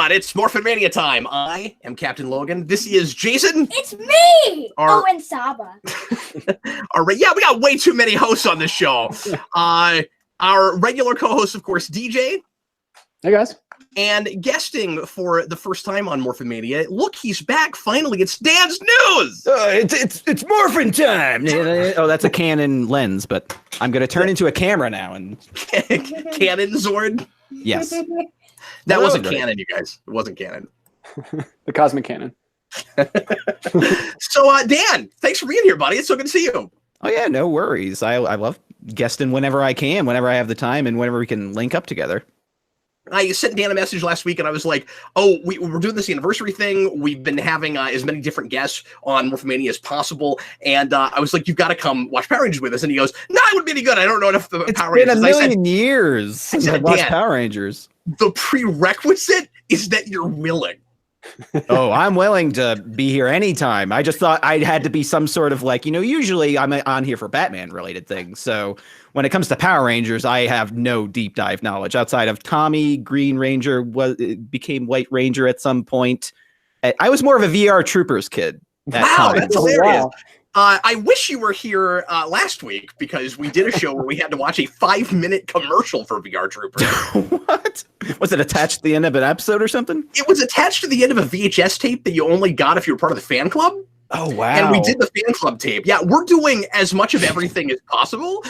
on, it's Morphin Mania time. I am Captain Logan. This is Jason. It's me! And Saba. All right, yeah, we got way too many hosts on this show. Our regular co-host, of course, DJ. Hey, guys. And guesting for the first time on Morphin Mania, look, he's back, finally. It's Dan's News! It's Morphin time! Oh, that's a Canon lens, but I'm going to turn into a camera now. And Canon Zord? Yes. That wasn't canon, you guys. It wasn't canon. The cosmic cannon. So, Dan, thanks for being here, buddy. It's so good to see you. Oh, yeah, no worries. I love guesting whenever I can, whenever I have the time, and whenever we can link up together. I sent Dan a message last week, and I was like, oh, we're doing this anniversary thing. We've been having as many different guests on Morphin Mania as possible. And I was like, you've got to come watch Power Rangers with us. And he goes, no, it wouldn't be any good. I don't know enough about Power Rangers. It's been a million years since I watched Power Rangers. The prerequisite is that you're willing. Oh, I'm willing to be here anytime. I just thought I had to be some sort of like, usually I'm on here for Batman related things. So when it comes to Power Rangers, I have no deep dive knowledge outside of Tommy, Green Ranger, became White Ranger at some point. I was more of a VR Troopers kid. Wow, that's hilarious. Wow. I wish you were here last week because we did a show where we had to watch a 5-minute commercial for VR Troopers. What? Was it attached to the end of an episode or something? It was attached to the end of a VHS tape that you only got if you were part of the fan club. Oh, wow. And we did the fan club tape. Yeah, we're doing as much of everything as possible.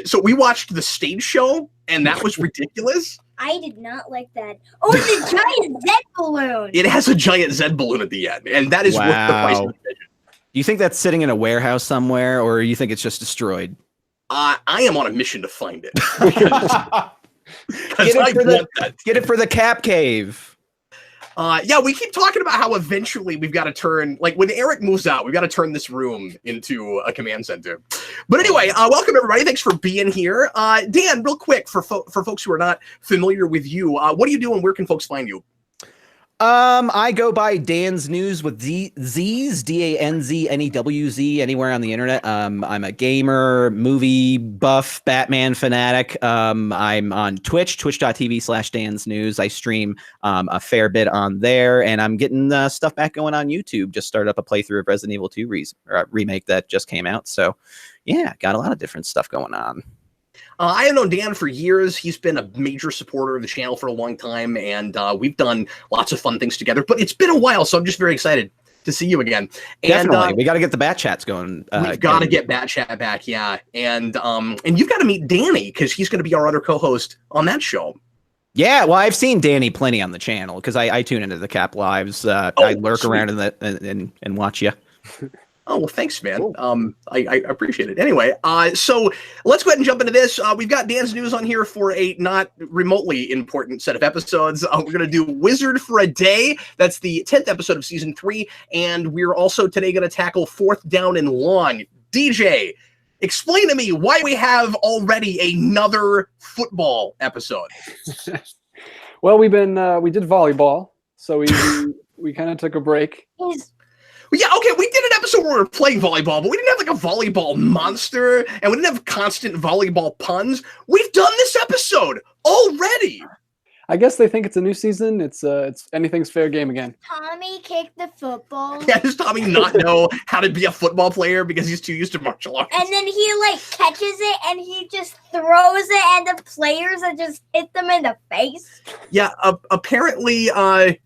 So we watched the stage show, and that was ridiculous. I did not like that. Oh, the giant Z balloon. It has a giant Z balloon at the end, and that is worth the price of admission. Do you think that's sitting in a warehouse somewhere, or you think it's just destroyed? I am on a mission to find it. Get it for the Cap Cave. Yeah, we keep talking about how eventually we've got to turn, like when Eric moves out, we've got to turn this room into a command center. But anyway, welcome everybody. Thanks for being here. Dan, real quick, for folks who are not familiar with you, what do you do and where can folks find you? I go by Dan's News with Z's, DANZNEWZ, anywhere on the internet. I'm a gamer, movie buff, Batman fanatic. I'm on Twitch, twitch.tv/Dan's News. I stream a fair bit on there, and I'm getting stuff back going on YouTube. Just started up a playthrough of Resident Evil 2 remake that just came out. So, yeah, got a lot of different stuff going on. I have known Dan for years. He's been a major supporter of the channel for a long time, and we've done lots of fun things together. But it's been a while, so I'm just very excited to see you again. Definitely. And we got to get the Bat Chats going. We've got to get Bat Chat back, yeah. And you've got to meet Danny, because he's going to be our other co-host on that show. Yeah, well, I've seen Danny plenty on the channel, because I tune into the Cap Lives. I lurk around and watch you. Oh, well, thanks, man. Cool. I appreciate it. Anyway, so let's go ahead and jump into this. We've got Dan's News on here for a not remotely important set of episodes. We're going to do Wizard for a Day. That's the 10th episode of Season 3. And we're also today going to tackle 4th Down and Long. DJ, explain to me why we have already another football episode. Well, we did volleyball, so we kind of took a break. Yeah, okay, we did an episode where we were playing volleyball, but we didn't have like a volleyball monster, and we didn't have constant volleyball puns. We've done this episode already. I guess they think it's a new season. It's anything's fair game again. Tommy kicked the football. Yeah, does Tommy not know how to be a football player because he's too used to martial arts? And then he like catches it and he just throws it and the players that just hit them in the face. Yeah, apparently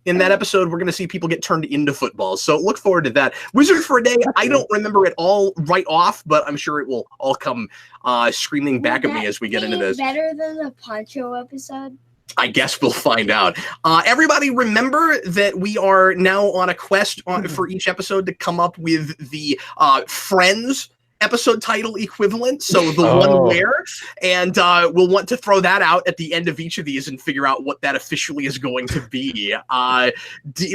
in that episode we're going to see people get turned into footballs. So look forward to that. Wizard for a Day, I don't remember it all right off, but I'm sure it will all come screaming back at me as we get into this. Better than the Poncho episode? I guess we'll find out. Everybody remember that we are now on a quest for each episode to come up with the Friends episode title equivalent, so the one where, and we'll want to throw that out at the end of each of these and figure out what that officially is going to be.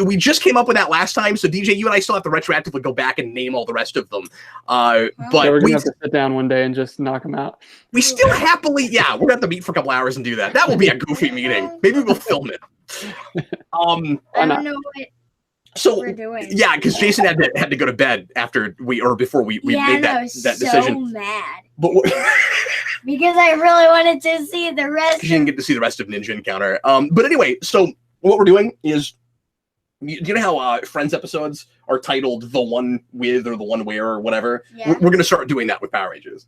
We just came up with that last time, so DJ, you and I still have to retroactively go back and name all the rest of them. But we're gonna have to sit down one day and just knock them out. We still happily, yeah, we're gonna have to meet for a couple hours and do that. That will be a goofy meeting. Maybe we'll film it. I don't know what. So we're doing. Yeah, because Jason had to go to bed before we made that decision. So mad. But because I really wanted to see the rest. You didn't get to see the rest of Ninja Encounter. But anyway, so what we're doing is, do you know how Friends episodes are titled "The One With" or "The One Where" or whatever? Yeah. We're going to start doing that with Power Rangers.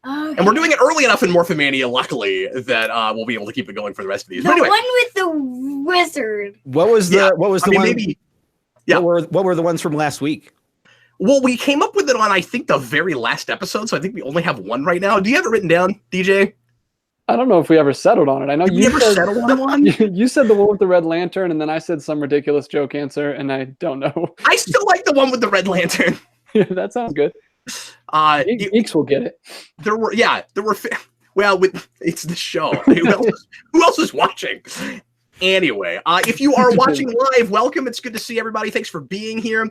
Okay. And we're doing it early enough in Morphin Mania, luckily, that we'll be able to keep it going for the rest of these. The But anyway, one with the wizard. What was the one? maybe. Yeah. What were the ones from last week? Well, we came up with it on, I think, the very last episode, so I think we only have one right now. Do you have it written down, DJ? I don't know if we ever settled on it. I know Did we ever settle on one? You said the one with the red lantern, and then I said some ridiculous joke answer, and I don't know. I still like the one with the red lantern. That sounds good. Geeks will get it. Well, it's the show. Who else is watching? Anyway, if you are watching live, welcome. It's good to see everybody. Thanks for being here.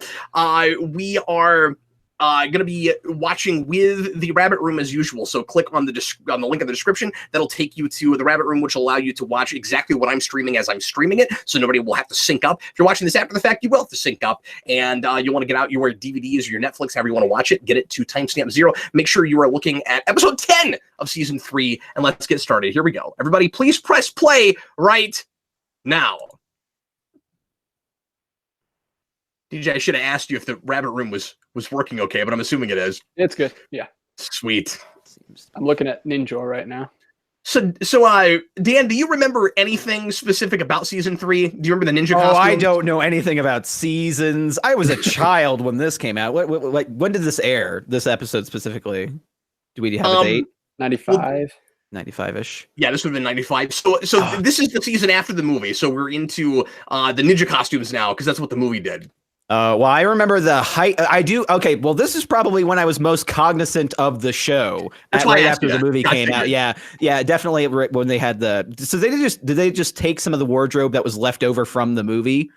We are going to be watching with the Rabbit Room as usual. So click on the link in the description. That'll take you to the Rabbit Room, which will allow you to watch exactly what I'm streaming as I'm streaming it. So nobody will have to sync up. If you're watching this after the fact, you will have to sync up. And you want to get out your DVDs or your Netflix, however you want to watch it, get it to timestamp 0. Make sure you are looking at episode 10 of season 3. And let's get started. Here we go. Everybody, please press play right now. DJ, I should have asked you if the Rabbit Room was working okay, but I'm assuming it is. It's good. Yeah. Sweet. I'm looking at Ninja right now. So, Dan, do you remember anything specific about season 3? Do you remember the ninja costume? Oh, I don't know anything about seasons. I was a child when this came out. When did this air? This episode specifically? Do we have a date? 95. 95-ish. Yeah, this would have been 95. So this is the season after the movie. So we're into the ninja costumes now because that's what the movie did. Well, I remember the height. I do. Okay, well, this is probably when I was most cognizant of the show. That's why right I asked after you the that. movie I came out. figured. Yeah, definitely when they had the. So did they just take some of the wardrobe that was left over from the movie?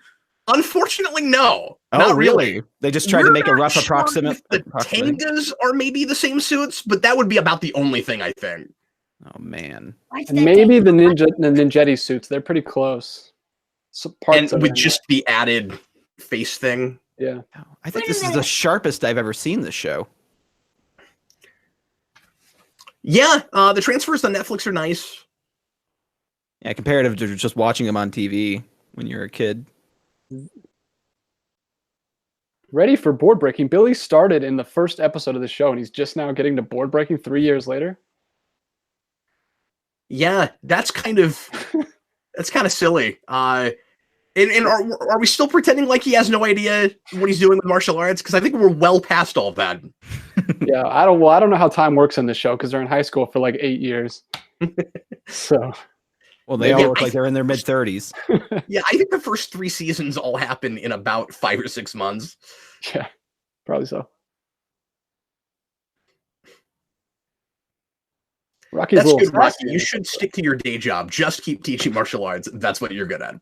Unfortunately, no. Oh, not really. They just tried to make a rough approximate. The Tangas are maybe the same suits, but that would be about the only thing I think. Oh man. And maybe the Ninjetti suits. They're pretty close. So And with just the added face thing. Yeah. I think this is the sharpest I've ever seen this show. Yeah, the transfers on Netflix are nice. Yeah, comparative to just watching them on TV when you're a kid. Ready for board breaking. Billy started in the first episode of the show, and he's just now getting to board breaking 3 years later. Yeah, that's kind of silly. And are we still pretending like he has no idea what he's doing with martial arts? Because I think we're well past all of that. Yeah, I don't know how time works in the show because they're in high school for like 8 years. So, well, they all look like they're in their mid-30s. Yeah, I think the first 3 seasons all happen in about 5 or 6 months. Yeah, probably so. Rocky's That's good, Rocky. sassy. You should stick to your day job. Just keep teaching martial arts. That's what you're good at.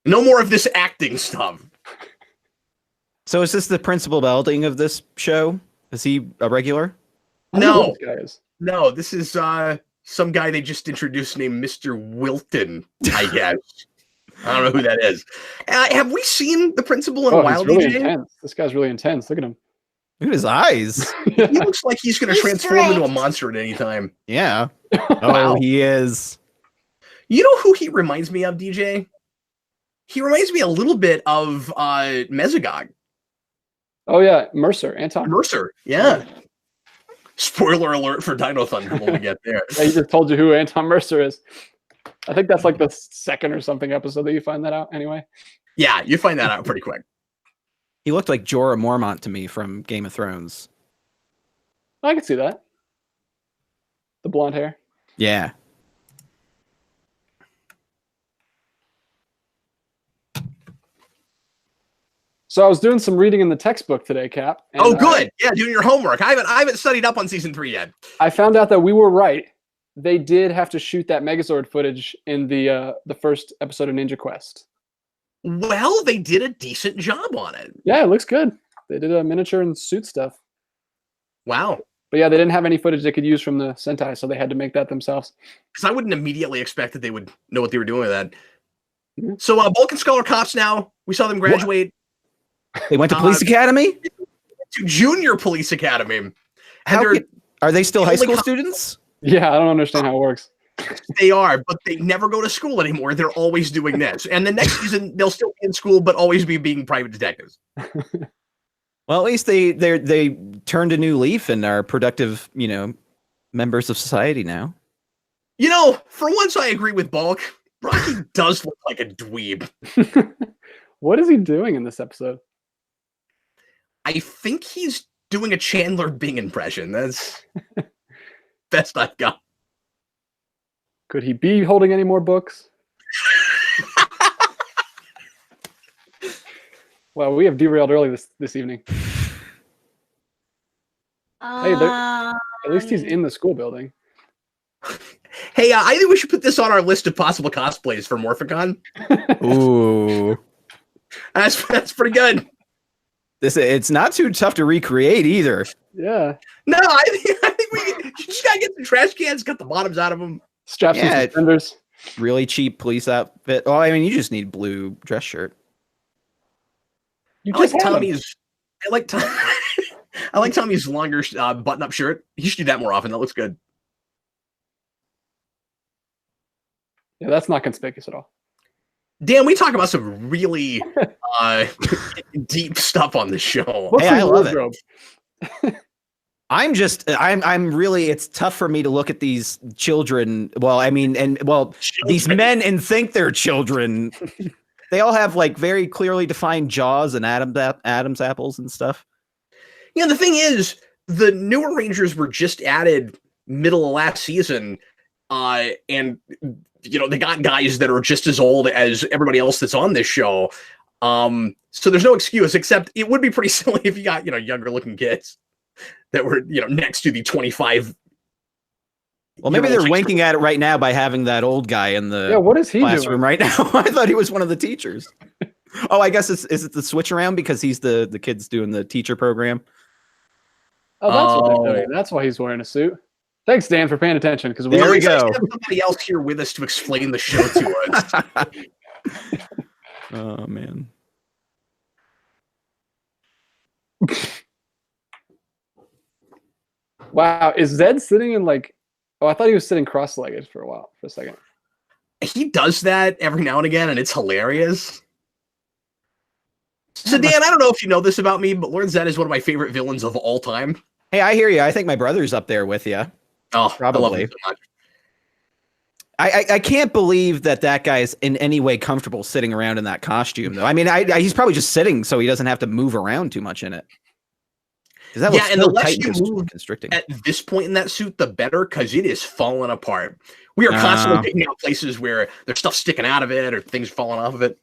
No more of this acting stuff. So is this the principal building of this show? Is he a regular? I don't know No. who this guy is. No, this is some guy they just introduced named Mr. Wilton, I guess. I don't know who that is. Have we seen the principal in a while, he's really DJ? intense. This guy's really intense. Look at him. Look at his eyes. He looks like he's going to He's transform into a strict. monster at any time. Yeah. Wow. Oh, he is. You know who he reminds me of, DJ? He reminds me a little bit of Mesogog. Oh yeah, Mercer, Anton. Mercer, yeah. Spoiler alert for Dino Thunder when we get there. Yeah, he just told you who Anton Mercer is. I think that's like the second or something episode that you find that out. Anyway. Yeah, you find that out pretty quick. He looked like Jorah Mormont to me from Game of Thrones. I can see that. The blonde hair. Yeah. So I was doing some reading in the textbook today, Cap. and, Oh, good. Yeah, doing your homework. I haven't studied up on season 3 yet. I found out that we were right. They did have to shoot that Megazord footage in the first episode of Ninja Quest. Well, they did a decent job on it. Yeah, it looks good. They did a miniature and suit stuff. Wow. But yeah, they didn't have any footage they could use from the Sentai, so they had to make that themselves. Because I wouldn't immediately expect that they would know what they were doing with that. Yeah. So, Bulk and Scholar cops now. We saw them graduate They went to police academy? to Junior Police Academy. And How they're are they still high only school co- students? Yeah, I don't understand how it works. They are, but they never go to school anymore. They're always doing this. And the next season, they'll still be in school, but always be being private detectives. Well, at least they turned a new leaf and are productive, members of society now. For once I agree with Bulk. Rocky does look like a dweeb. What is he doing in this episode? I think he's doing a Chandler Bing impression. That's best I've got. Could he be holding any more books? Well, we have derailed early this evening. Hey, at least he's in the school building. Hey, I think we should put this on our list of possible cosplays for Morphicon. Ooh, that's pretty good. It's not too tough to recreate either. Yeah. No, I think we just gotta get some trash cans, cut the bottoms out of them. Straps and suspenders. Really cheap police outfit. Oh, I mean, you just need blue dress shirt. I like Tommy's. I like Tommy's longer button-up shirt. He should do that more often. That looks good. Yeah, that's not conspicuous at all. Dan, we talk about some really deep stuff on the show. What's I love wardrobe? it. I'm really, it's tough for me to look at these children. Well, I mean, these men and think they're children. They all have like very clearly defined jaws and Adam's apples and stuff. Yeah, the thing is, the newer Rangers were just added middle of last season, and they got guys that are just as old as everybody else that's on this show. So there's no excuse, except it would be pretty silly if you got younger looking kids that were next to the 25. Well, maybe they're winking at it right now by having that old guy in the what is he classroom doing right now. I thought he was one of the teachers. Oh, I guess is it the switch around because he's the kid's doing the teacher program? Oh, that's what they're doing. That's why he's wearing a suit. Thanks, Dan, for paying attention. Because there we go. Have somebody else here with us to explain the show to us. Oh man. Wow, is Zed sitting in like? Oh, I thought he was sitting cross-legged for a second. He does that every now and again, and it's hilarious. So, Dan, I don't know if you know this about me, but Lord Zed is one of my favorite villains of all time. Hey, I hear you. I think my brother's up there with you. Oh, probably. I love him so much. I can't believe that guy's in any way comfortable sitting around in that costume, though. I mean, he's probably just sitting so he doesn't have to move around too much in it. That looks and so the less tight you and move constricting. at this point in that suit, the better, because it is falling apart. We are constantly picking out places where there's stuff sticking out of it or things falling off of it.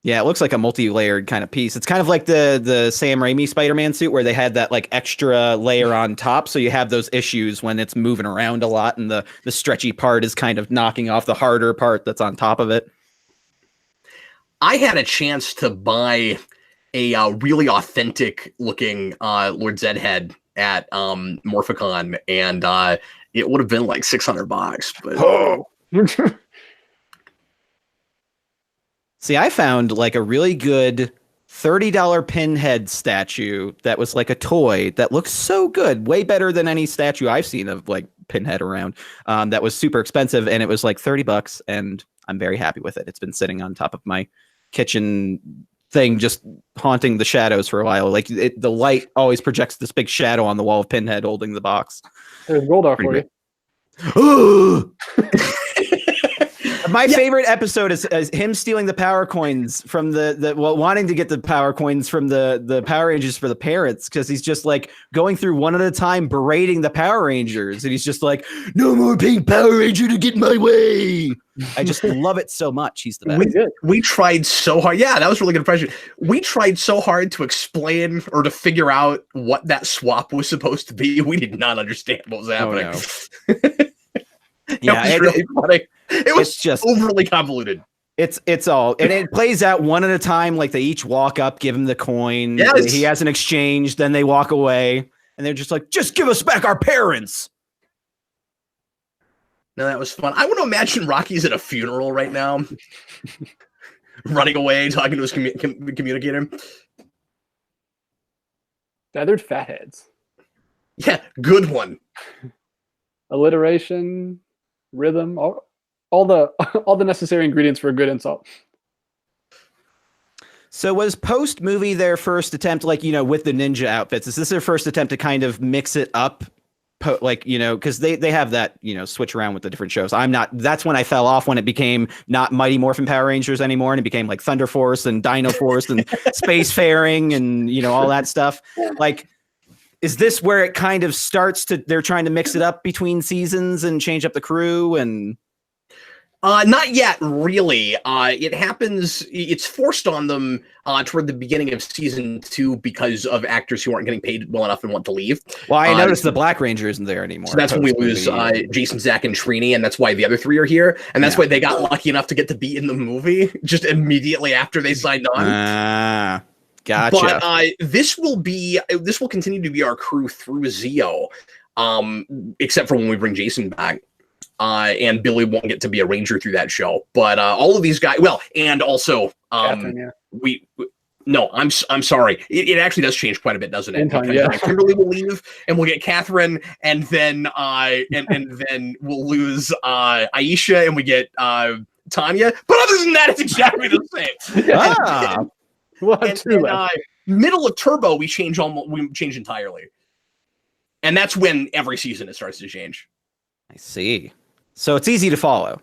Yeah, it looks like a multi-layered kind of piece. It's kind of like the Sam Raimi Spider-Man suit where they had that like extra layer on top. So you have those issues when it's moving around a lot and the stretchy part is kind of knocking off the harder part that's on top of it. I had a chance to buy a really authentic looking Lord Zed head at Morphicon, and it would have been like $600. But See, I found like a really good $30 Pinhead statue that was like a toy that looks so good, way better than any statue I've seen of like Pinhead around. That was super expensive, and it was like $30, and I'm very happy with it. It's been sitting on top of my kitchen thing, just haunting the shadows for a while. Like the light always projects this big shadow on the wall of Pinhead holding the box. There's Goldar for you. My favorite episode is him stealing the power coins from wanting to get the power coins from the Power Rangers for the parents, because he's just like going through one at a time berating the Power Rangers, and he's just like, no more pink Power Ranger to get in my way. I just love it so much. He's the best. We tried so hard. Yeah, that was a really good impression. We tried so hard to explain or to figure out what that swap was supposed to be. We did not understand what was happening. Oh, no. Yeah, it was really funny. It was just overly convoluted. It's all, and it plays out one at a time. Like they each walk up, give him the coin. Yes. He has an exchange, then they walk away, and they're just like, just give us back our parents. No, that was fun. I want to imagine Rocky's at a funeral right now, running away, talking to his communicator. Feathered fatheads. Yeah, good one. Alliteration. rhythm, all the all the necessary ingredients for a good insult. So was post movie their first attempt, like, with the ninja outfits? Is this their first attempt to kind of mix it up? Because they have that, switch around with the different shows. That's when I fell off, when it became not Mighty Morphin Power Rangers anymore. And it became like Thunder Force and Dino Force and Spacefaring and, all that stuff. Like, is this where it kind of starts they're trying to mix it up between seasons and change up the crew and... Not yet, really. It happens. It's forced on them toward the beginning of season 2 because of actors who aren't getting paid well enough and want to leave. Well, I noticed the Black Ranger isn't there anymore. So that's when we lose Jason, Zach, and Trini, and that's why the other 3 are here. And that's why they got lucky enough to get to be in the movie just immediately after they signed on. Gotcha. But this will continue to be our crew through Zeo, except for when we bring Jason back. And Billy won't get to be a ranger through that show, but all of these guys. Well, and also, Catherine, I'm sorry. It actually does change quite a bit, doesn't it? Because Kimberly will leave, and we'll get Catherine, and then and then we'll lose Aisha, and we get Tanya. But other than that, it's exactly the same. Middle of Turbo, we change entirely, and that's when every season it starts to change. I see. So it's easy to follow.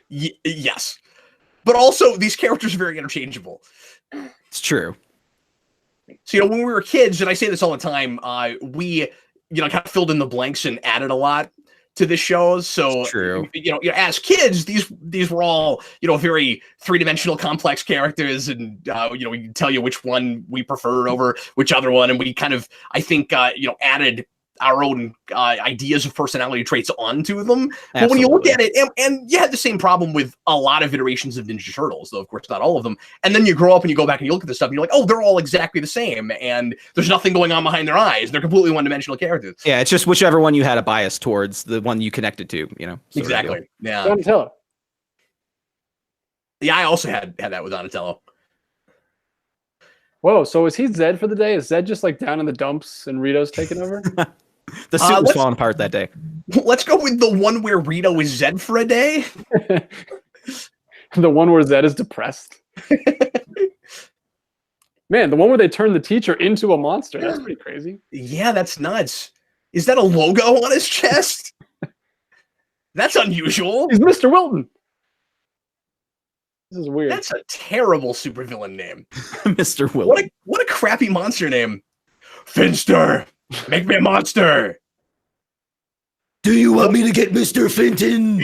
Yes. But also, these characters are very interchangeable. It's true. So, when we were kids, and I say this all the time, we, kind of filled in the blanks and added a lot to the shows. So, true. As kids, these were all, very three-dimensional complex characters, and, we can tell you which one we preferred over which other one, and we kind of, I think, added our own ideas of personality traits onto them. Absolutely. But when you look at it, and you had the same problem with a lot of iterations of Ninja Turtles, though of course not all of them, and then you grow up and you go back and you look at this stuff and you're like, oh, they're all exactly the same, and there's nothing going on behind their eyes. They're completely one-dimensional characters. Yeah, it's just whichever one you had a bias towards, the one you connected to, Exactly. Yeah. Donatello. Yeah, I also had that with Donatello. Whoa, so is he Zed for the day? Is Zed just like down in the dumps and Rito's taking over? The suit was falling apart that day. Let's go with the one where Rito is Zed for a day. The one where Zed is depressed. Man, the one where they turn the teacher into a monster. That's pretty crazy. Yeah, that's nuts. Is that a logo on his chest? That's unusual. He's Mr. Wilton. This is weird. That's a terrible supervillain name. Mr. Wilton. What a crappy monster name. Finster. Make me a monster. Do you want me to get Mr. Finton?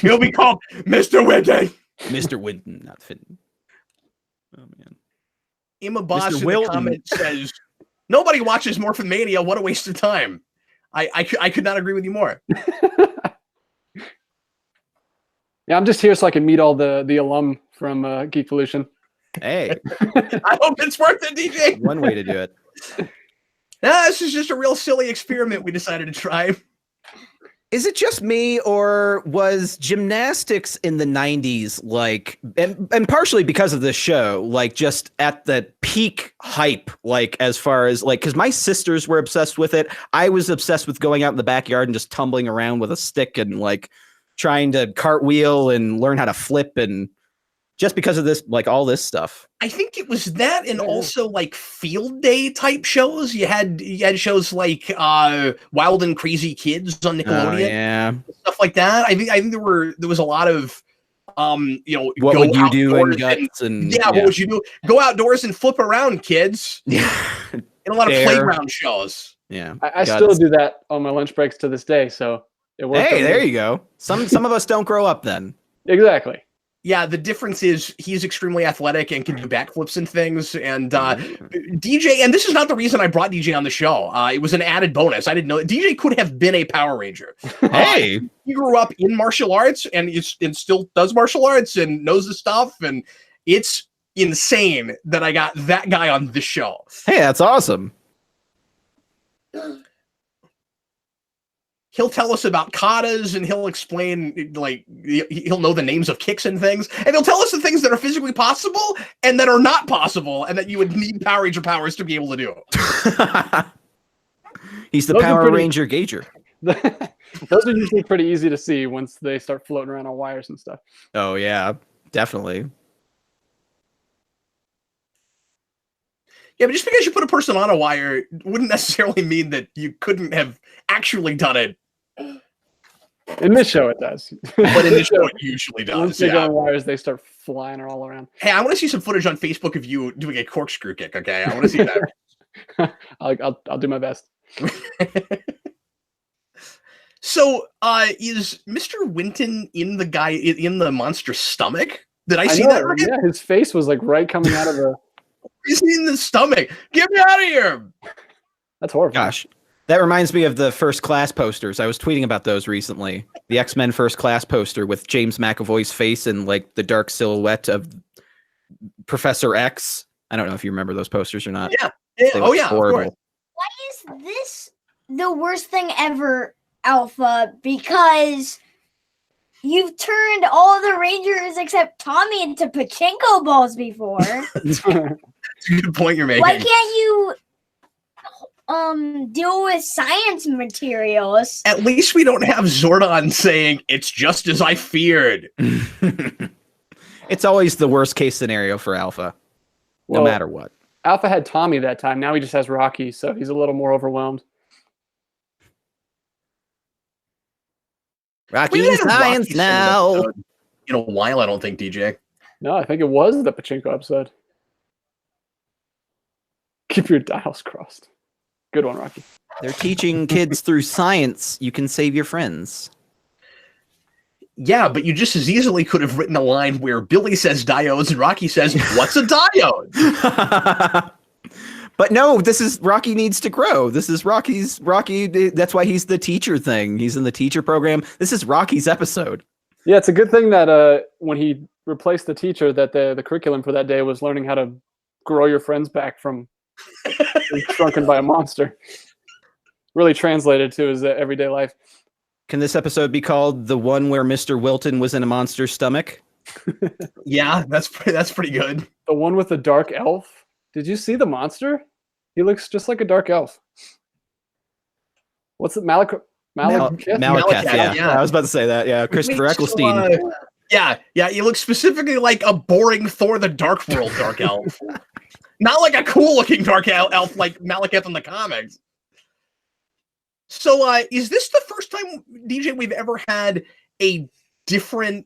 He'll be called Mr. Winton. Mr. Winton, not Finton. Oh, man. Emma Boss in the comment says, nobody watches Morphin Mania. What a waste of time. I could not agree with you more. Yeah, I'm just here so I can meet all the alum from Geekvolution. Hey. I hope it's worth it, DJ. One way to do it. This is just a real silly experiment we decided to try. Is it just me, or was gymnastics in the 90s like, and partially because of this show, like just at the peak hype, like as far as like, because my sisters were obsessed with it. I was obsessed with going out in the backyard and just tumbling around with a stick and like trying to cartwheel and learn how to flip, and just because of this, like all this stuff. I think it was that, and also like field day type shows. You had shows like Wild and Crazy Kids on Nickelodeon, yeah, stuff like that. I think there was a lot of what would you do in guts and what would you do? Go outdoors and flip around, kids. Yeah, and a lot of playground shows. Yeah, I still do that on my lunch breaks to this day. So it worked. Hey, there you go. Some of us don't grow up then. Exactly. Yeah, the difference is he's extremely athletic and can do backflips and things. And DJ, and this is not the reason I brought DJ on the show. It was an added bonus. I didn't know DJ could have been a Power Ranger. Hey, he grew up in martial arts and still does martial arts and knows the stuff. And it's insane that I got that guy on this show. Hey, that's awesome. He'll tell us about katas, and he'll explain, like, he'll know the names of kicks and things, and he'll tell us the things that are physically possible and that are not possible, and that you would need Power Ranger powers to be able to do. He's the Power Ranger Gauger. Those are usually pretty easy to see once they start floating around on wires and stuff. Oh yeah, definitely. Yeah, but just because you put a person on a wire wouldn't necessarily mean that you couldn't have actually done it. In this show, it does. But in this show, it usually Once does. they go Yeah. on wires, they start flying all around. Hey, I want to see some footage on Facebook of you doing a corkscrew kick. Okay, I want to see that. I'll do my best. So, is Mr. Winton in the monster's stomach? Did I see know, that right? Yeah, his face was like right coming out of the. He's in the stomach. Get me out of here! That's horrifying. Gosh, that reminds me of the First Class posters. I was tweeting about those recently. The X-Men First Class poster with James McAvoy's face and like the dark silhouette of Professor X. I don't know if you remember those posters or not. Yeah. They Oh look yeah. Of horrible. course. Why is this the worst thing ever, Alpha? Because you've turned all the Rangers except Tommy into pachinko balls before. It's a good point you're making. Why can't you deal with science materials? At least we don't have Zordon saying it's just as I feared. It's always the worst case scenario for Alpha, no matter what. Alpha had Tommy that time. Now he just has Rocky, so he's a little more overwhelmed. Rocky We haven't had a science Rocky now. episode in a while, I don't think, DJ. No, I think it was the pachinko episode. Keep your dials crossed. Good one, Rocky. They're teaching kids through science. You can save your friends. Yeah, but you just as easily could have written a line where Billy says diodes and Rocky says, "What's a diode?" But no, this is Rocky needs to grow. This is Rocky. That's why he's the teacher thing. He's in the teacher program. This is Rocky's episode. Yeah, it's a good thing that when he replaced the teacher, that the curriculum for that day was learning how to grow your friends back from being shrunken by a monster. Really translated to his everyday life. Can this episode be called the one where Mr. Wilton was in a monster's stomach? Yeah, that's pretty good. The one with the dark elf. Did you see the monster? He looks just like a dark elf. What's it? Malekith? Malekith, yeah. I was about to say that. Yeah, Christopher Eccleston. Yeah, he looks specifically like a boring Thor the Dark World dark elf. Not like a cool-looking dark elf like Malekith in the comics. So, is this the first time, DJ, we've ever had a different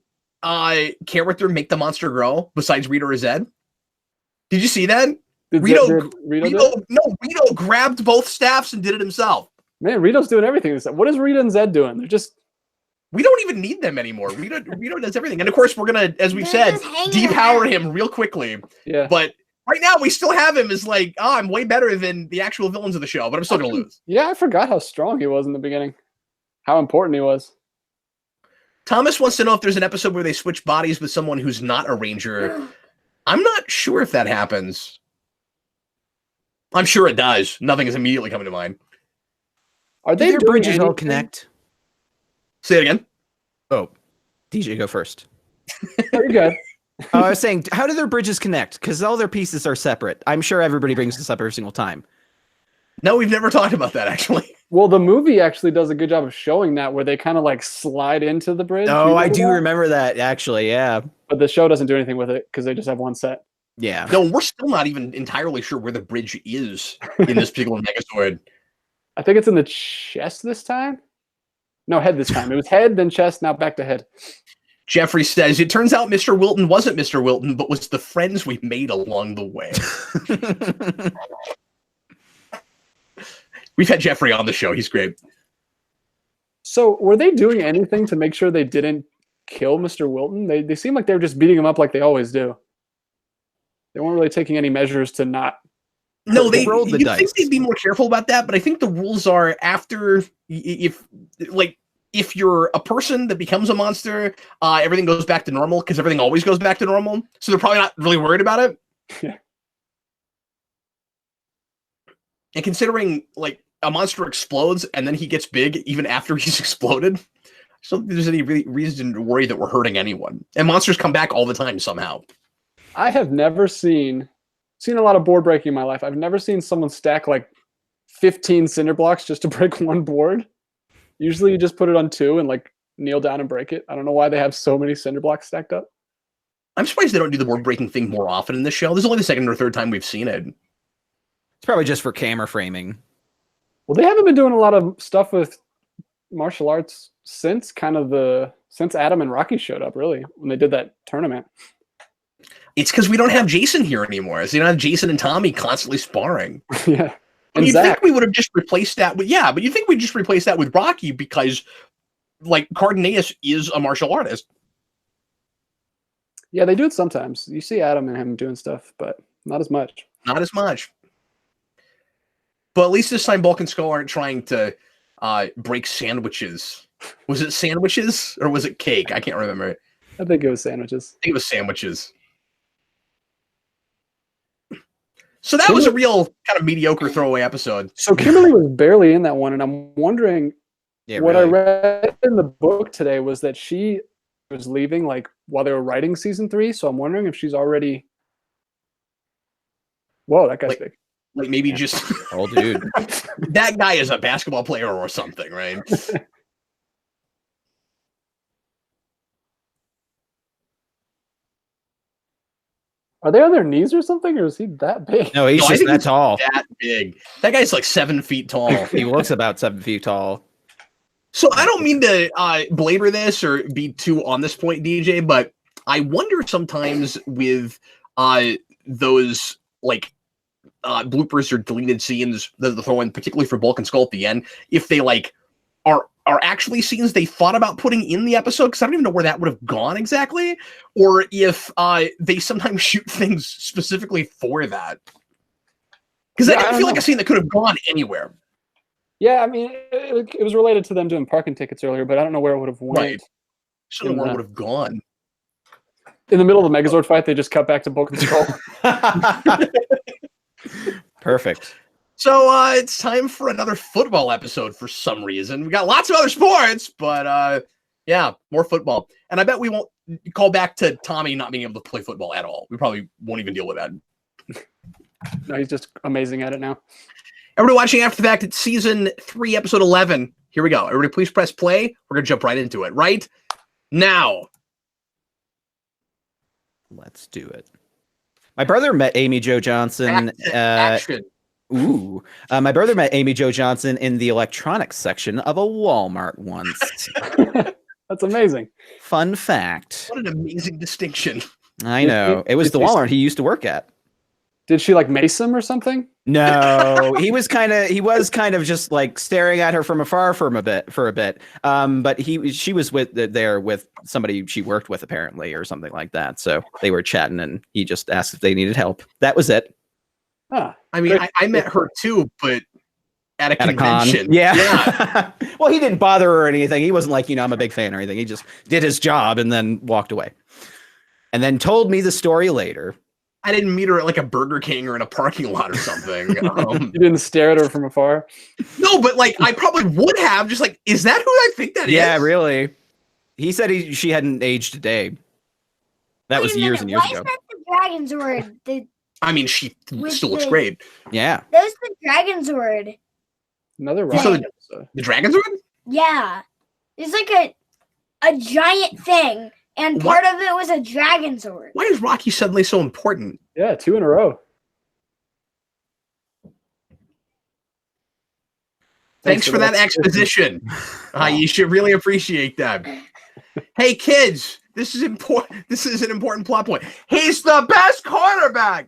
character make the monster grow besides Rito or Zed? Did you see that? Rito grabbed both staffs and did it himself. Man, Rito's doing everything. What is Rito and Zed doing? They're just... We don't even need them anymore. Rito does everything. And of course, we're going to, as we've They're said, just hanging depower around. him real quickly. Yeah. But right now, we still have him as like, oh, I'm way better than the actual villains of the show, but I'm still going to lose. Yeah, I forgot how strong he was in the beginning. How important he was. Thomas wants to know if there's an episode where they switch bodies with someone who's not a ranger. I'm not sure if that happens. I'm sure it does. Nothing is immediately coming to mind. Are Do they their doing bridges all anything? connect? Say it again. Oh, DJ, go first. Oh, you're good. I was saying, how do their bridges connect? Because all their pieces are separate. I'm sure everybody brings this up every single time. No, we've never talked about that, actually. Well, the movie actually does a good job of showing that, where they kind of like slide into the bridge. Oh, You I remember do that? remember that, actually. Yeah. But the show doesn't do anything with it because they just have one set. Yeah. No, we're still not even entirely sure where the bridge is in this particular Megazord. I think it's in the chest this time. No, head this time. It was head, then chest, now back to head. Jeffrey says, it turns out Mr. Wilton wasn't Mr. Wilton, but was the friends we made along the way. We've had Jeffrey on the show. He's great. So were they doing anything to make sure they didn't kill Mr. Wilton? They seem like they were just beating him up like they always do. They weren't really taking any measures to not. No, They rolled the you'd dice. think they'd be more careful about that, but I think the rules are after if you're a person that becomes a monster, everything goes back to normal because everything always goes back to normal. So they're probably not really worried about it. Yeah. And considering like a monster explodes and then he gets big even after he's exploded, I don't think there's any reason to worry that we're hurting anyone. And monsters come back all the time somehow. I have never seen a lot of board breaking in my life. I've never seen someone stack like 15 cinder blocks just to break one board. Usually you just put it on 2 and like kneel down and break it. I don't know why they have so many cinder blocks stacked up. I'm surprised they don't do the board breaking thing more often in this show. This is only the second or third time we've seen it. It's probably just for camera framing. Well, they haven't been doing a lot of stuff with martial arts since Adam and Rocky showed up, really, when they did that tournament. It's because we don't have Jason here anymore. So you don't have Jason and Tommy constantly sparring. Yeah. And you'd think we would have just replaced that with, but you think we'd just replace that with Rocky because, like, Cardenas is a martial artist. Yeah, they do it sometimes. You see Adam and him doing stuff, but not as much. Not as much. But at least this time, Bulk and Skull aren't trying to break sandwiches. Was it sandwiches or was it cake? I can't remember. I think it was sandwiches. I think it was sandwiches. So that was a real kind of mediocre throwaway episode. So Kimberly was barely in that one, and I'm wondering what I read in the book today was that she was leaving like while they were writing season 3. So I'm wondering if she's already. Whoa, that guy's big. Like maybe just oh, dude, that guy is a basketball player or something, right? Are they on their knees or something, or is he that big? No, he's just that tall. That big. That guy's like 7 feet tall. He looks about 7 feet tall. So I don't mean to belabor this or be too on this point, DJ, but I wonder sometimes with those like bloopers or deleted scenes that they throw in, particularly for Bulk and Skull at the end, if they like are actually scenes they thought about putting in the episode, because I don't even know where that would have gone exactly, or if they sometimes shoot things specifically for that. Because I didn't feel like a scene that could have gone anywhere. Yeah, I mean, it was related to them doing parking tickets earlier, but I don't know where it would have went. Right. I don't know where it would have gone. In the middle of the Megazord fight, they just cut back to Bulk and Skull. Perfect. So it's time for another football episode for some reason. We got lots of other sports, but yeah, more football. And I bet we won't call back to Tommy not being able to play football at all. We probably won't even deal with that. No, he's just amazing at it now. Everybody watching after the fact, it's season 3, episode 11. Here we go. Everybody please press play. We're going to jump right into it right now. Let's do it. My brother met Amy Jo Johnson. Action. My brother met Amy Jo Johnson in the electronics section of a Walmart once. That's amazing. Fun fact. What an amazing distinction. I know. It was the Walmart he used to work at. Did she like mace him or something? No, he was kind of just like staring at her from afar for a bit. But she was there with somebody she worked with apparently or something like that. So they were chatting and he just asked if they needed help. That was it. I mean, I met her too, but at a convention. Yeah. Well, he didn't bother her or anything. He wasn't like, I'm a big fan or anything. He just did his job and then walked away. And then told me the story later. I didn't meet her at like a Burger King or in a parking lot or something. You didn't stare at her from afar? No, but like I probably would have. Just like, is that who I think that is? Yeah, really. He said she hadn't aged a day. That was years and years ago. Why is that the Dragon Zord? I mean, she still looks great. Yeah. That was the Dragon Zord. Another So Rocky episode. The Dragon Zord? Yeah. It's like a giant thing. And part of it was a Dragon Zord. Why is Rocky suddenly so important? Yeah, 2 in a row. Thanks for that exposition. You should really appreciate that. Hey, kids, this is important. This is an important plot point. He's the best quarterback.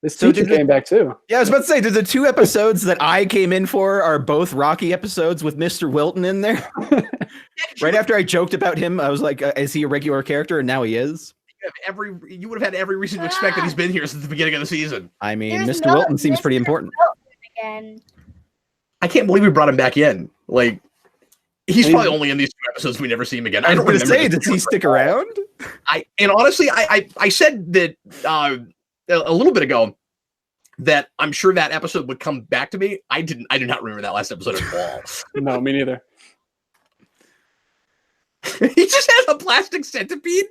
This teacher came back too. Yeah, I was about to say, the 2 episodes that I came in for are both Rocky episodes with Mr. Wilton in there. Right after I joked about him, I was like, is he a regular character? And now he is. You would have had every reason to expect that he's been here since the beginning of the season. I mean, Mr. Wilton seems pretty important. Again. I can't believe we brought him back in. Like, he's probably only in these 2 episodes. We never see him again. I don't want to say, does he stick around? Honestly, I said that a little bit ago that I'm sure that episode would come back to me. I do not remember that last episode at all. No, me neither. He just has a plastic centipede.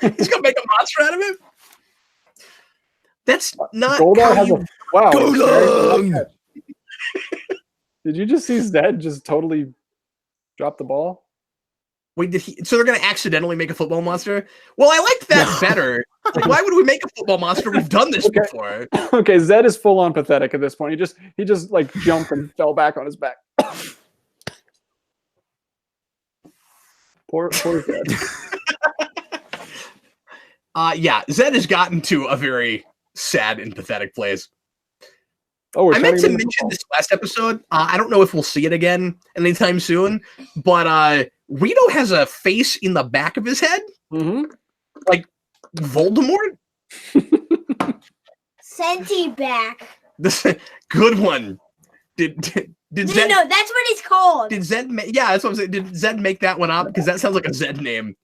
He's gonna make a monster out of it. That's not. Goldar has wow. Go long. Did you just see Zed just totally Drop the ball. Wait, so they're gonna accidentally make a football monster? Well, I liked that better. Like, why would we make a football monster? We've done this before. Okay, Zed is full on pathetic at this point. He just like jumped and fell back on his back. Poor Zed. Yeah, Zed has gotten to a very sad and pathetic place. Oh, I meant to mention this last episode. I don't know if we'll see it again anytime soon, but Rito has a face in the back of his head, like Voldemort. Senti back. Good one. Did Zed? No, that's what it's called. Did Zed? Yeah, that's what I'm saying. Did Zed make that one up? Because that sounds like a Zed name.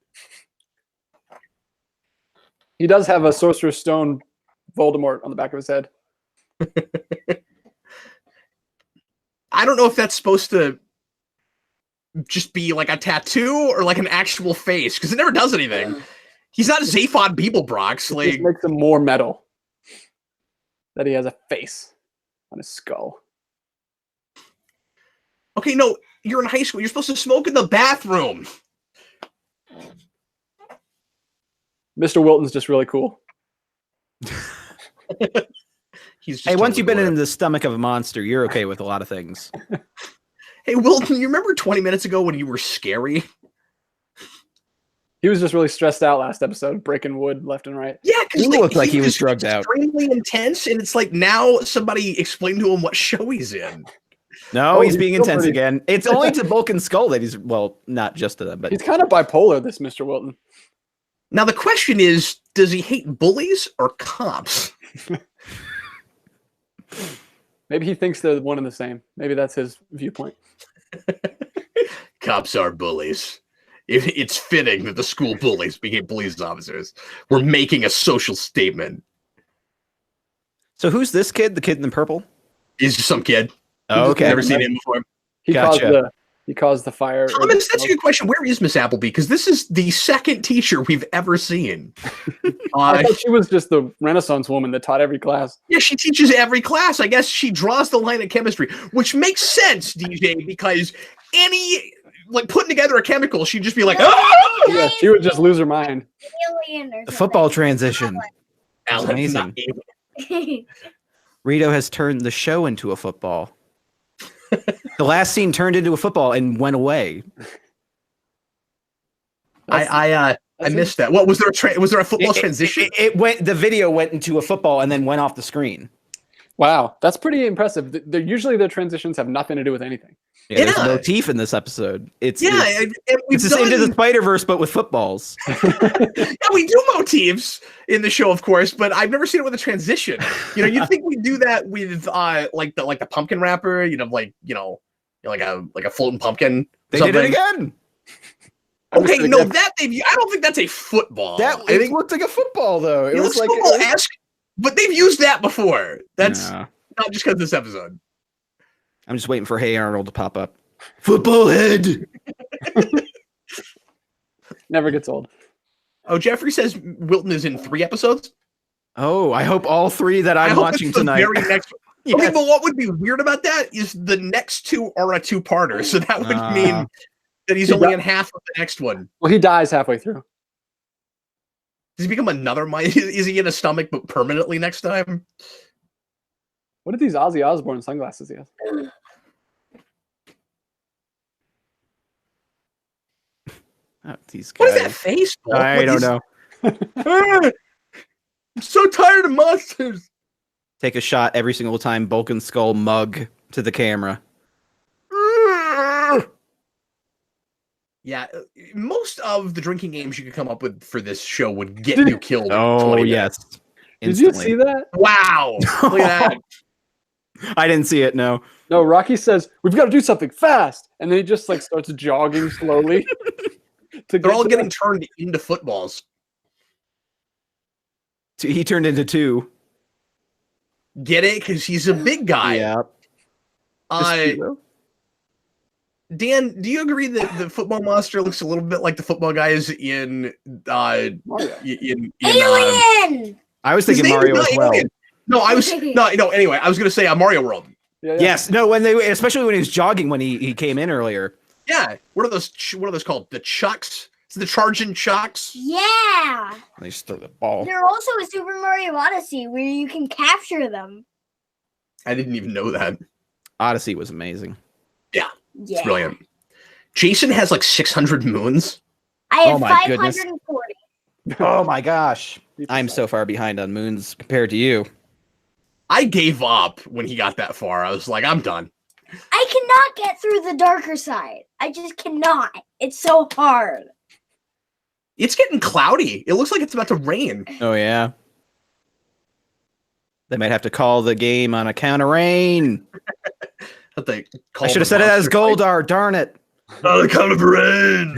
He does have a Sorcerer's Stone Voldemort on the back of his head. I don't know if that's supposed to just be like a tattoo or like an actual face, because it never does anything. He's not Zaphod Beeblebrox. Like, it makes him more metal that he has a face on his skull. Okay, no, you're in high school. You're supposed to smoke in the bathroom. Mr. Wilton's just really cool. He's just Hey, once totally you've been bored. in the stomach of a monster, you're okay with a lot of things. Hey, Wilton, you remember 20 minutes ago when you were scary? He was just really stressed out last episode, breaking wood left and right. Yeah, because He looked like he was drugged out. Extremely intense, and it's like now somebody explained to him what show he's in. No, he's he's being still intense pretty- again. It's only to Bulk and Skull that he's, well, not just to them, but He's kind of bipolar, this Mr. Wilton. Now the question is, does he hate bullies or cops? Maybe he thinks they're one and the same. Maybe that's his viewpoint. Cops are bullies. It's fitting that the school bullies became police officers. We're making a social statement. So who's this kid? The kid in the purple? He's just some kid. Oh, okay. Never seen him before. He Gotcha. caused the fire. Thomas, that's a good question. Where is Miss Appleby? Because this is the second teacher we've ever seen. I thought she was just the Renaissance woman that taught every class. Yeah, she teaches every class. I guess she draws the line at chemistry, which makes sense, DJ, because like putting together a chemical, she'd just be like, "Ah!" Yeah, she would just lose her mind. Alien or The football transition. Alan, Amazing. not evil. something. Rito has turned the show into a football. The last scene turned into a football and went away. I missed that. What was there? Was there a football transition? It went. The video went into a football and then went off the screen. Wow, that's pretty impressive. Usually their transitions have nothing to do with anything. Yeah, there's Yeah. no teeth in this episode. It's We've just done, into the Spider-Verse, but with footballs. yeah, we do motifs in the show, of course, but I've never seen it with a transition. You know, you'd think we do that with like the pumpkin wrapper. Like a floating pumpkin. They did it again. Okay, Understood no, again. I don't think that's a football. That I it think looked like a football, though. it looks football-esque, but they've used that before. That's Nah. not just because of this episode. I'm just waiting for Hey Arnold to pop up. Football head. Never gets old. Oh, Jeffrey says Wilton is in 3 episodes. Oh, I hope all 3 that I I'm hope watching it's the tonight. very next one. Yes. Okay, but what would be weird about that is the next 2 are a 2-parter, so that would mean that he's only in half of the next one. Well, he dies halfway through. Does he become another Mike? Is he in a stomach but permanently next time? What are these Ozzy Osbourne sunglasses he has? Oh, these What is guys. that face? Paul? I What don't is- know. I'm so tired of monsters. Take a shot every single time Bulk and Skull mug to the camera. Yeah, most of the drinking games you could come up with for this show would get Did- you killed. in Oh 20 minutes. yes. Did you Instantly. see that? Wow! Look at that. I didn't see it. No. No, Rocky says, we've got to do something fast. And then he just like starts jogging slowly. They're all getting turned into footballs. He turned into 2. Get it? Because he's a big guy. Yeah. Dan, do you agree that the football monster looks a little bit like the football guys in Mario. Alien! I was His thinking name is Mario not as well. Alien. No, I was no. Anyway, I was gonna say Mario World. Yeah, yeah. Yes. No. When they, especially when he was jogging when he came in earlier. Yeah. What are those called? The Chucks? It's the Charging Chucks? Yeah. They just throw the ball. They're also a Super Mario Odyssey where you can capture them. I didn't even know that. Odyssey was amazing. Yeah. It's brilliant. Jason has like 600 moons. I have Oh my 540. Oh my gosh. I'm so far behind on moons compared to you. I gave up when he got that far. I was like, I'm done. I cannot get through the darker side. I just cannot. It's so hard. It's getting cloudy. It looks like it's about to rain. Oh, yeah. They might have to call the game on account of rain. I should have said it as Goldar, darn it. On account of rain.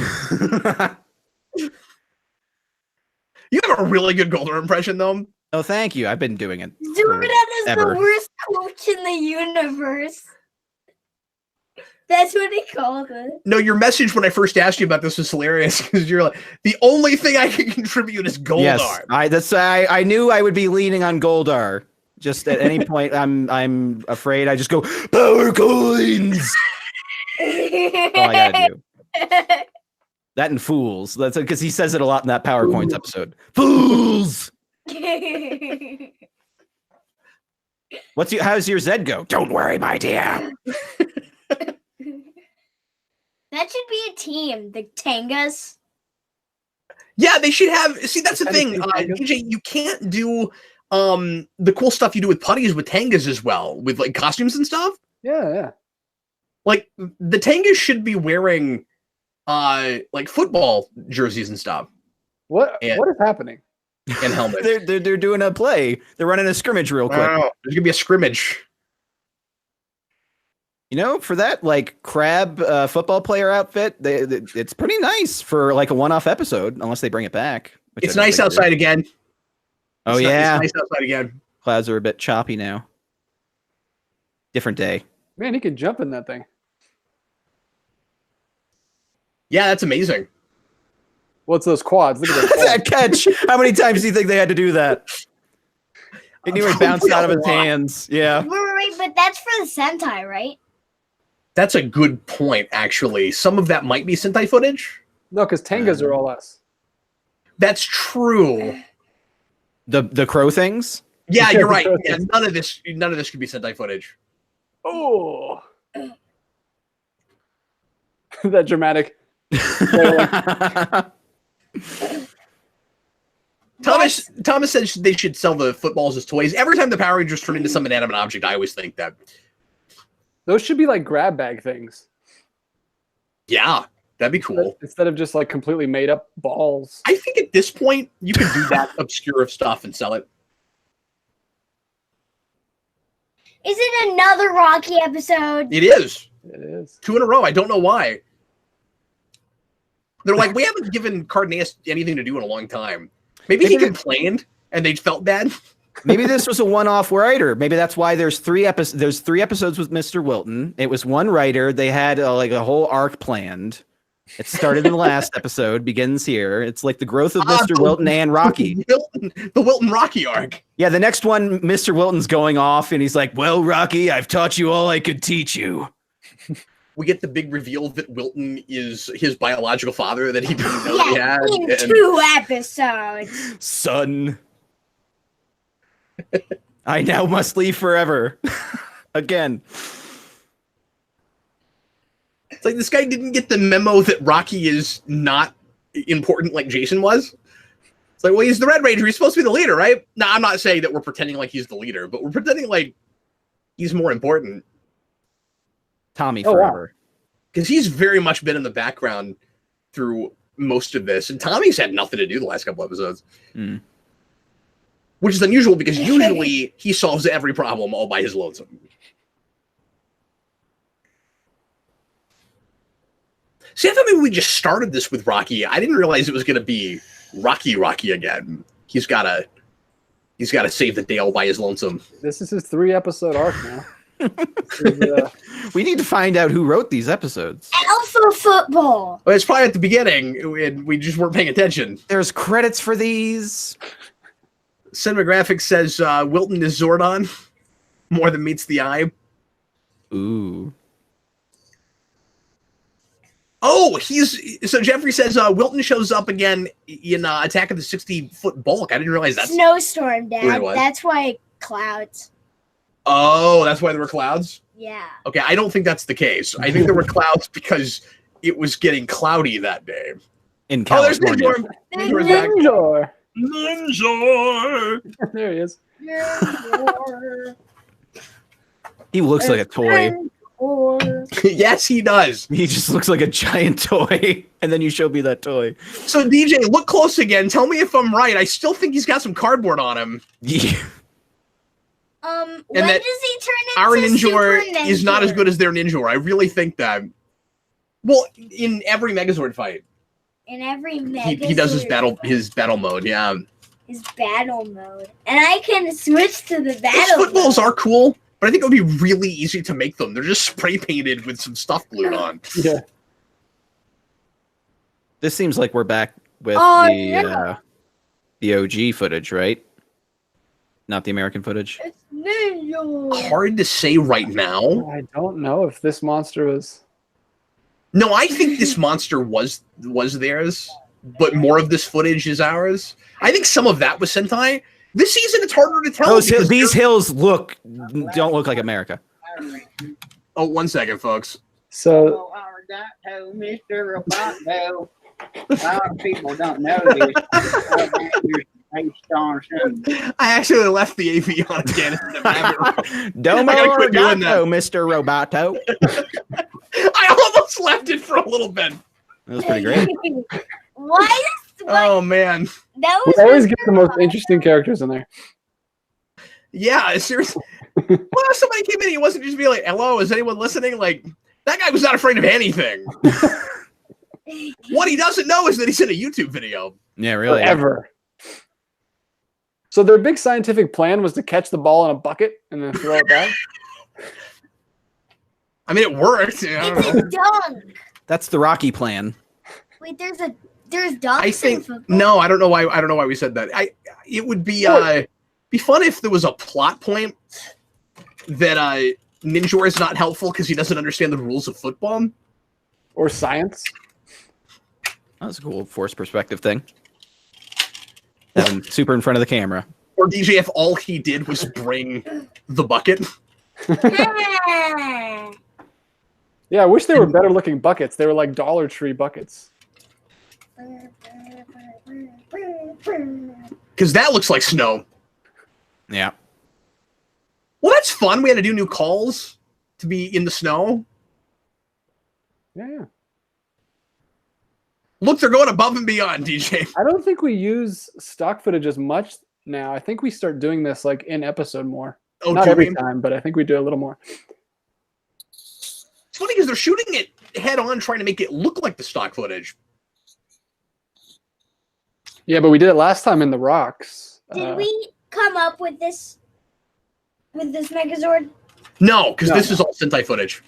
You have a really good Goldar impression, though. Oh, thank you. I've been doing it. Zordon is ever. the worst coach in the universe. That's what he called it. No, your message when I first asked you about this was hilarious because you're like, the only thing I can contribute is Goldar. Yes, I knew I would be leaning on Goldar. Just at any point, I'm afraid I just go power coins. That's all I gotta do. That and fools. That's because he says it a lot in that Power Coins episode. Fools. How's your Zed go? Don't worry, my dear. That should be a team, the Tangas. Yeah, they should have. See, that's the thing, DJ. You can't do the cool stuff you do with putties with Tangas as well, with like costumes and stuff. Yeah. Like the Tangas should be wearing like football jerseys and stuff. What is happening? And helmets. they're doing a play. They're running a scrimmage real quick. Wow. There's gonna be a scrimmage. You know, for that like crab football player outfit, it's pretty nice for like a one-off episode, unless they bring it back. It's nice outside again. Oh yeah, it's nice outside again. Clouds are a bit choppy now. Different day. Man, he can jump in that thing. Yeah, that's amazing. What's those quads? Look at those That catch! How many times do you think they had to do that? It nearly bounced out of his hands. Yeah. Wait, but that's for the Sentai, right? That's a good point, actually. Some of that might be Sentai footage. No, because Tangas are all us. That's true. The crow things? Yeah, you're right. Yeah, none of this could be Sentai footage. Oh. That dramatic. Thomas says they should sell the footballs as toys. Every time the Power Rangers turn into some inanimate object, I always think that. Those should be like grab bag things. Yeah, that'd be cool. Instead of just like completely made up balls. I think at this point, you can do that obscure stuff and sell it. Is it another Rocky episode? It is. It is. 2 in a row. I don't know why. They're like, we haven't given Cardenas anything to do in a long time. Maybe he complained and they felt bad. Maybe this was a one-off writer. Maybe that's why there's 3 episodes. There's 3 episodes with Mr. Wilton. It was one writer. They had like a whole arc planned. It started in the last episode, begins here. It's like the growth of Mr. Wilton and Rocky. The Wilton Rocky arc. Yeah, the next one, Mr. Wilton's going off, and he's like, well, Rocky, I've taught you all I could teach you. We get the big reveal that Wilton is his biological father that he didn't know he had. In 2 episodes. Son. I now must leave forever. Again. It's like this guy didn't get the memo that Rocky is not important like Jason was. It's like, well, he's the Red Ranger. He's supposed to be the leader, right? No, I'm not saying that we're pretending like he's the leader, but we're pretending like he's more important. Tommy forever. Because he's very much been in the background through most of this, and Tommy's had nothing to do the last couple episodes. Mm. Which is unusual because usually he solves every problem all by his lonesome. See, I thought maybe we just started this with Rocky. I didn't realize it was going to be Rocky again. He's got to save the day all by his lonesome. This is his 3-episode arc now. We need to find out who wrote these episodes. Alpha Football. Well, it's probably at the beginning, and we just weren't paying attention. There's credits for these. Cinematographics says Wilton is Zordon. More than meets the eye. Ooh. Oh, so Jeffrey says Wilton shows up again in Attack of the 60-Foot Bulk. I didn't realize that. Snowstorm, Dad. Really was. That's why clouds. Oh, that's why there were clouds? Yeah. Okay, I don't think that's the case. I think there were clouds because it was getting cloudy that day. In Oh, there's California. Ninjor. Ninjor. Ninjor. There he is. He looks like a toy. Yes, he does. He just looks like a giant toy. And then you showed me that toy. So, DJ, look close again. Tell me if I'm right. I still think he's got some cardboard on him. Yeah. When that does he turn into Our Ninjor Super Ninjor? is not as good as their Ninjor. I really think that. Well, in every Megazord fight, In every Megazord, he does his battle mode. Yeah, his battle mode, and I can switch to the those battle. footballs mode. are cool, but I think it would be really easy to make them. They're just spray painted with some stuff glued on. Yeah. This seems like we're back with Oh, the OG footage, right? Not the American footage. It's Ninjor. Hard to say right now. I don't know if this monster was. No, I think this monster was theirs, but more of this footage is ours. I think some of that was Sentai. This season, it's harder to tell. These hills don't look like America. Oh, 1 second, folks. So Arigato, Mr. Roboto. A lot of people don't know this. Based on some I actually left the AV on again. Domo I gotta quit doing that. arigato, Mr. Roboto. I almost left it for a little bit. That was pretty great. Why? Oh man, That we was always Mr. get the most Robot. interesting characters in there. yeah, seriously. Well, if somebody came in, he wasn't just being like, "Hello, is anyone listening?" Like that guy was not afraid of anything. What he doesn't know is that he's in a YouTube video. Yeah, really. Forever. So their big scientific plan was to catch the ball in a bucket and then throw it back. I mean, it worked. I don't It's know. a dunk. That's the Rocky plan. Wait, there's dunks. I think in football? no. I don't know why. I don't know why we said that. It would be fun if there was a plot point that Ninjor is not helpful because he doesn't understand the rules of football. Or science. That's a cool forced perspective thing. Having super in front of the camera. Or DJ, if all he did was bring the bucket. Ah. Yeah, I wish they were better looking buckets. They were like Dollar Tree buckets. Because that looks like snow. Yeah. Well, that's fun. We had to do new calls to be in the snow. Yeah. Look, they're going above and beyond, DJ. I don't think we use stock footage as much now. I think we start doing this like in episode more. Oh, Not do every we? time, but I think we do a little more. It's funny because they're shooting it head on, trying to make it look like the stock footage. Yeah, but we did it last time in the rocks. Did we come up with this Megazord? No, because No. this is all Sentai footage.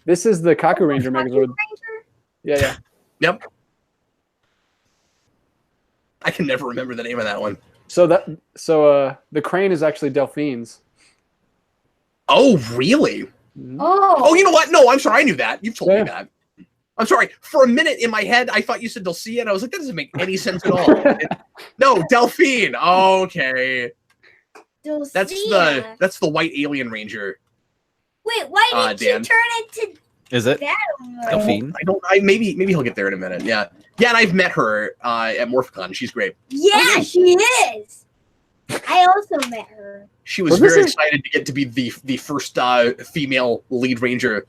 This is the Kaku Ranger Megazord. Ranger? Yeah, yeah. Yep. I can never remember the name of that one. So the crane is actually Delphine's. Oh, really? Oh. Oh, you know what? No, I'm sorry. I knew that. You've told Yeah. me that. I'm sorry. For a minute in my head, I thought you said Dulcia, and I was like, that doesn't make any sense at all. No, Delphine. Okay. Dulcia. That's the white alien ranger. Wait, why did Dan. you turn into Is it? battle mode? Delphine? Maybe he'll get there in a minute. Yeah. Yeah, and I've met her at Morphicon. She's great. Yeah, she is. I also met her. She was Well, this very is- excited to get to be the first female lead ranger.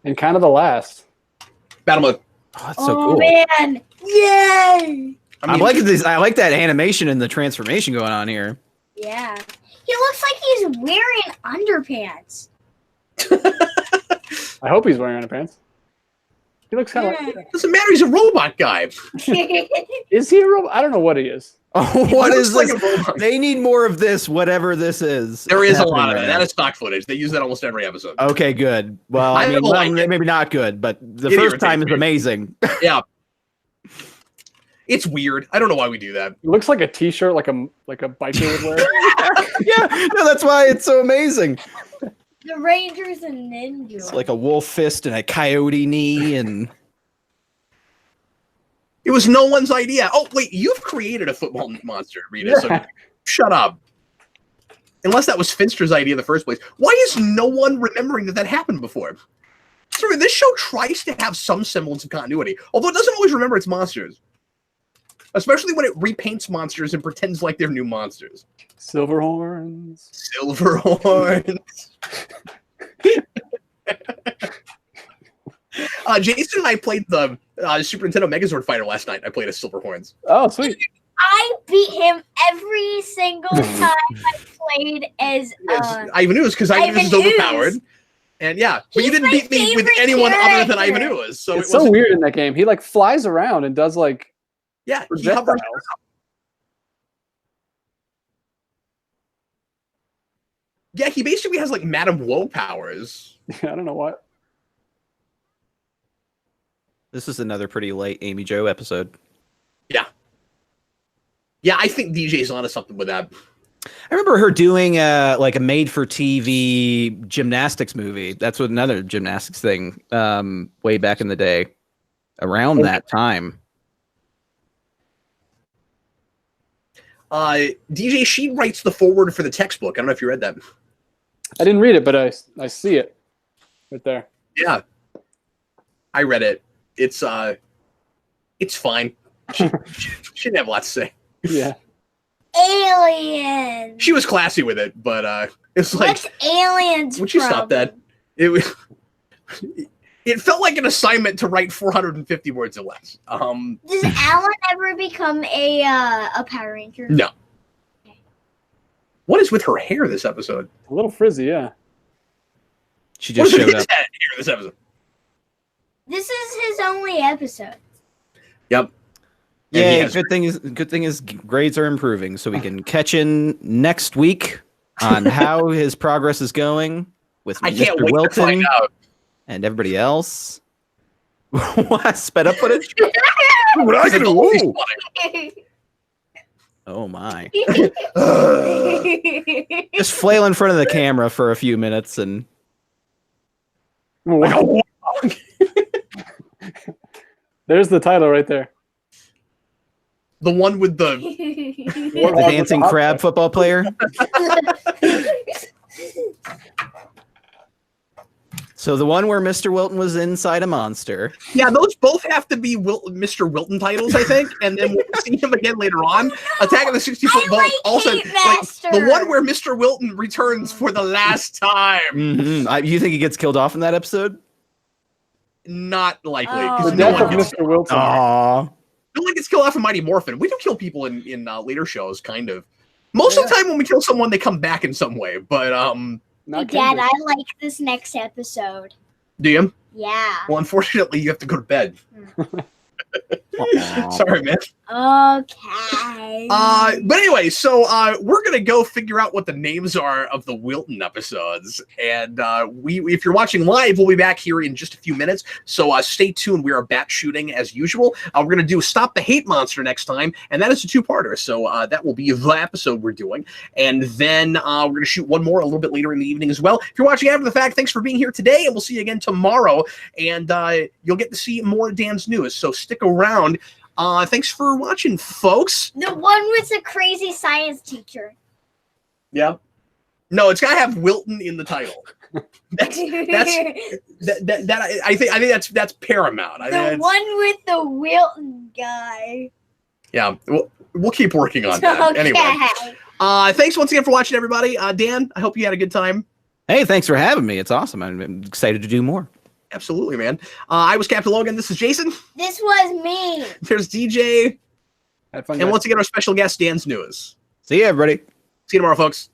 And kind of the last. Battle mode. Oh, that's so Oh cool. man! Yay! I like this. I like that animation and the transformation going on here. Yeah. He looks like he's wearing underpants. I hope he's wearing underpants. He looks kind of like. Doesn't matter. He's a robot guy. Is he a robot? I don't know what he is. Oh, He what looks is like this? a robot. They need more of this, whatever this is. There is a happening lot of right it. now. That is stock footage. They use that almost every episode. Okay, good. Well, I I mean, don't like it. maybe not good, but the It first time is irritates me. amazing. Yeah. It's weird. I don't know why we do that. He looks like a T-shirt, like a biker would wear. Yeah, no, that's why it's so amazing. The Rangers and Ninja. It's like a wolf fist and a coyote knee, and It was no one's idea. Oh, wait, you've created a football monster, Rita, so shut up. Unless that was Finster's idea in the first place. Why is no one remembering that happened before? Sorry, this show tries to have some semblance of continuity, although it doesn't always remember its monsters. Especially when it repaints monsters and pretends like they're new monsters. Silverhorns. Silverhorns. Jason and I played the Super Nintendo Megazord Fighter last night. I played as Silverhorns. Oh, sweet. I beat him every single time I played as Ivan Ooze, because Ivan Ooze is overpowered. And yeah, but you didn't beat me with anyone other than Ivan Ooze. So it's so weird in that game. He like flies around and does like he hovers projectiles. around. Yeah, he basically has like Madame Woe powers. I don't know what. this is another pretty late Amy Jo episode. Yeah. Yeah, I think DJ's onto something with that. I remember her doing like a made-for-TV gymnastics movie. That's what another gymnastics thing way back in the day, around that time. DJ, she writes the foreword for the textbook. I don't know if you read that. I didn't read it, but I see it right there. Yeah, I read it. It's fine. She didn't have a lot to say. Yeah. Aliens. She was classy with it, but it's like, What's aliens? would you stop that? It felt like an assignment to write 450 words or less. Does Alan ever become a Power Ranger? No. What is with her hair this episode? A little frizzy, yeah. She What just is with showed his up. hair this episode? This is his only episode. Yep. And he Yeah, has- good thing is grades are improving, so we can catch in next week on how his progress is going with I can't Mr. wait Wilton to find out. and everybody else. What? Sped up footage? What I can Ooh. do. Oh my. Just flail in front of the camera for a few minutes and There's the title right there. The one with the the dancing crab football player. So the one where Mr. Wilton was inside a monster. yeah, those both have to be Mr. Wilton titles, I think, and then we'll see him again later on. Attack of the 60-foot vault. like Also, Kate like, Master. the one where Mr. Wilton returns for the last time. Mm-hmm. You think he gets killed off in that episode? Not likely, Oh. because The no death one of gets Mr. Wilton. Aww. killed off in Mighty Morphin. We do kill people in later shows, kind of. Most of the time when we kill someone, they come back in some way. But Not Dad, Kendrick. I like this next episode. do you? Yeah. Well, unfortunately, you have to go to bed. Sorry, man. Okay. But anyway, so we're gonna go figure out what the names are of the Wilton episodes, and if you're watching live, we'll be back here in just a few minutes. So stay tuned. We are bat shooting as usual. We're gonna do Stop the Hate Monster next time, and that is a two-parter. So that will be the episode we're doing, and then we're gonna shoot one more a little bit later in the evening as well. If you're watching after the fact, thanks for being here today, and we'll see you again tomorrow. And you'll get to see more Dan's news. So stick around. Thanks for watching, folks. The one with the crazy science teacher. Yeah. No, it's gotta have Wilton in the title. That's I think that's paramount. I think The one with the Wilton guy. yeah, we'll keep working on that. Okay. Anyway, thanks once again for watching, everybody. Dan, I hope you had a good time. Hey, thanks for having me. It's awesome. I'm excited to do more. Absolutely, man. I was Captain Logan. This is Jason. This was me. There's DJ, Have fun, and guys. once again, our special guest, Dan's News. See you, everybody. See you tomorrow, folks.